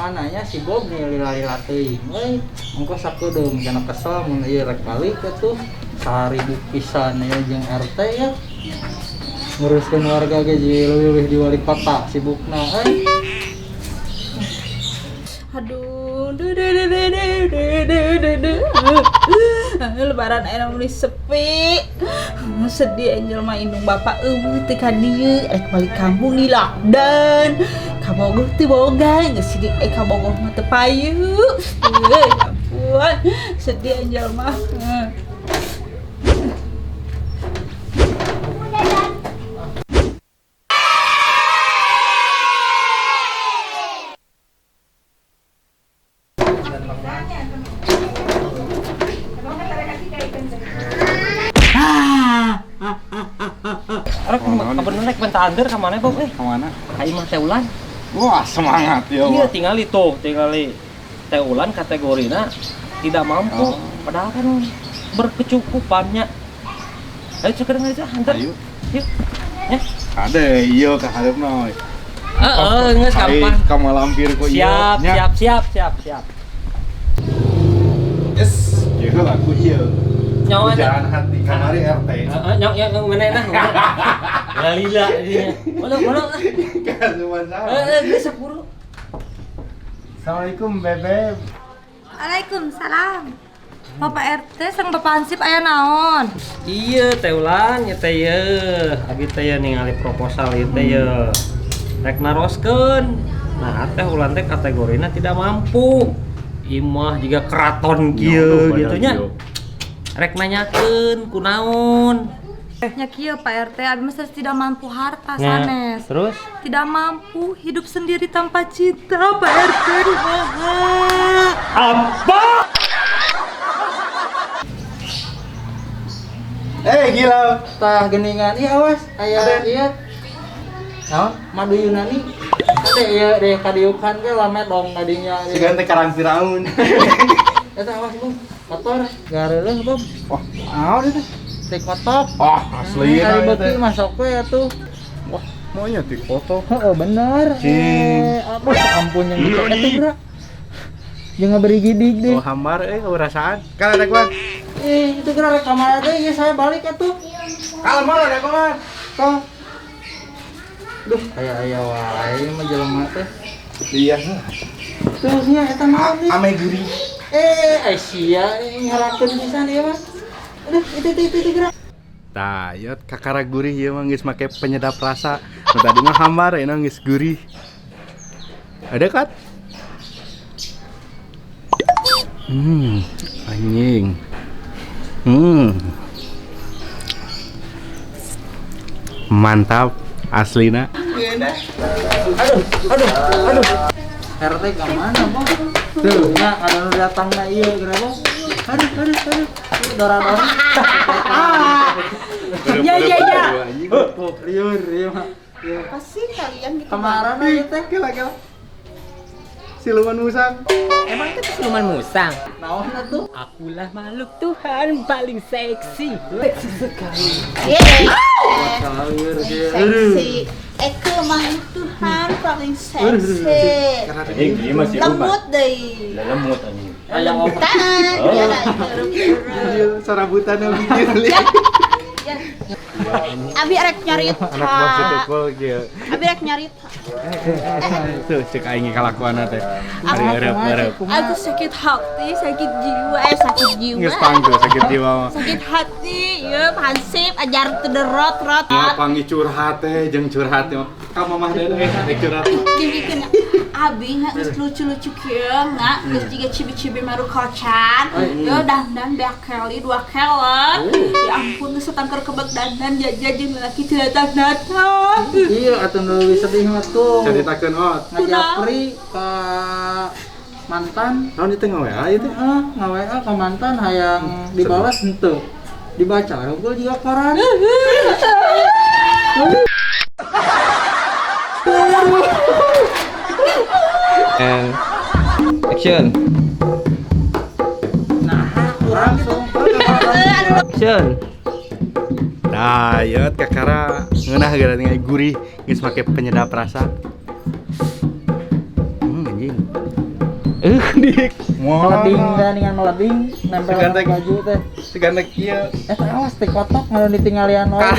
kemananya si Bob nih lila teuing euy engko sakedeung cenah kesel mun ieu rek balik atuh 1000 pisan ya jeung RT ya nguruskeun warga ge leuwih di wali kota sibukna euy aduh lebaran aya nu sepi sedih Angel mah indung bapak teh ka dieu rek balik kampung di lockdown kabogoh teh boga geus sidik kabogoh mah teu payu ampun sedih Angel mah Kapan naik bentander ke mana Bob? Kemana? Ka imah Teh Ulan. Wah semangat ya Iya tinggali Teh Ulan kategorina tidak mampu. Padahal kan berkecukupannya. Ayo cekedeung aja hantar. Ayo. Yuk. Ya. Ade iya ka hareupna we. Geus gampang. Kamu lampir ku ieu. Siap. Yes, ieu lagu ieu. Nyawa Jalan hati kamari RT. Yang mana Galila ini. Bolong. Kasuman saha. Geus buru. Assalamualaikum Bebek. Waalaikumsalam. Bapak RT sang Bapak Hansip aya naon? Iya Teh Ulan nya teh yeuh. Abi teh ningali proposal ieu teh yeuh. Rek naroskeun. Nah, Teh Ulan teh kategorina tidak mampu. Imah juga keraton kieu gitu nya. Rek nanyakeun kunaon. Nya kieu Pak RT, abi mah tidak mampu harta Ya, sanes. terus? Tidak mampu hidup sendiri tanpa cinta Pak RT. Apa? Gila. Tah geningan ieu awas aya ieu. Naon? Madu Yunani. Ade ieu deh kadiukan ge lamet dong kadinya. Sigan teh karang Firaun. Eta awas Bang. Kotor gareuleuh Bang. Wah, naon itu? Teh kotok. Asli Ari na beuki teh. masuk we atuh. Wah, maunya di foto. Heeh bener. Cing. Aduh ampun yang gitu eta bra. Jeung ngaberi gidig deh. Oh, hambar urasaan. Kan ada kuat. Itu kira rek kamar deui ya saya balik atuh. Kalmar ada kuat. Tong. Duh, aya wae mah jelema teh. Iya. Terus nya eta naon nih? Ame gurih. Sia ngarakeun pisan ieu mah. Aduh, itu kira. Tah, yot kakara gurih ieu mah geus make penyedap rasa. Nu tadi mah hambar eno geus gurih. Ada kat? Anjing. Mantap aslina. Aduh. RT ka mana, Bang? Tuh, nya ada nu datangna ieu kira, Bang. Aduh. Dora-dora. Ya. Liur, ieu mah. apa sih kalian gitu Kemarin aja teh Gila. Siluman musang. Emang itu siluman musang? naon atuh? Akulah makhluk Tuhan paling seksi. Seksi sekali. Liur ieu. seksi Eke makhluk Tuhan paling seksi lembut deh Lemut anjing. lembutan ya ada jeruk-jeruk Sarabutan yang bikin. abi rek nyarita Anak buah situ kol kieu. abi rek nyarita Tuh cek aing kalakuan teh. Ari erep. aku sakit hati sakit jiwa Geus pangtu sakit jiwa mah. sakit hati ya Hansip ajar tederot rot Ngapangi curhat teh jeung curhat mah. Ka mamah deui rek curhat. gini abi geus lucu-lucu kieu na geus jiga cibi-cibi maru kocan yo dandan bekeli 2 kelon ya ampun geus setangker kebek dandan jajah jeung laki teu datang-datang Iya, atuh nu leuwih sedih mah tuh. Caritakeun ot. Ngajapri ka mantan. Naon di tengah WA ieu teh? Nga-WA ka mantan hayang dibalas henteu. Dibaca unggul juga koran. And action. Nah, kurang gitu. Action. Nah, yot kakara ngeunah gara ningali gurih geus make penyedap rasa. Anjing. Dik. Meleding teh dengan meleding nempel Segan ke teh. baju teh. Segan teh kieu. Teh awas teh kotak ngaruh ditinggalian wae.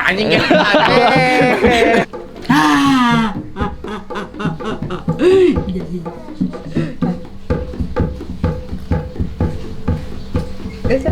Anjing ge. Bisa.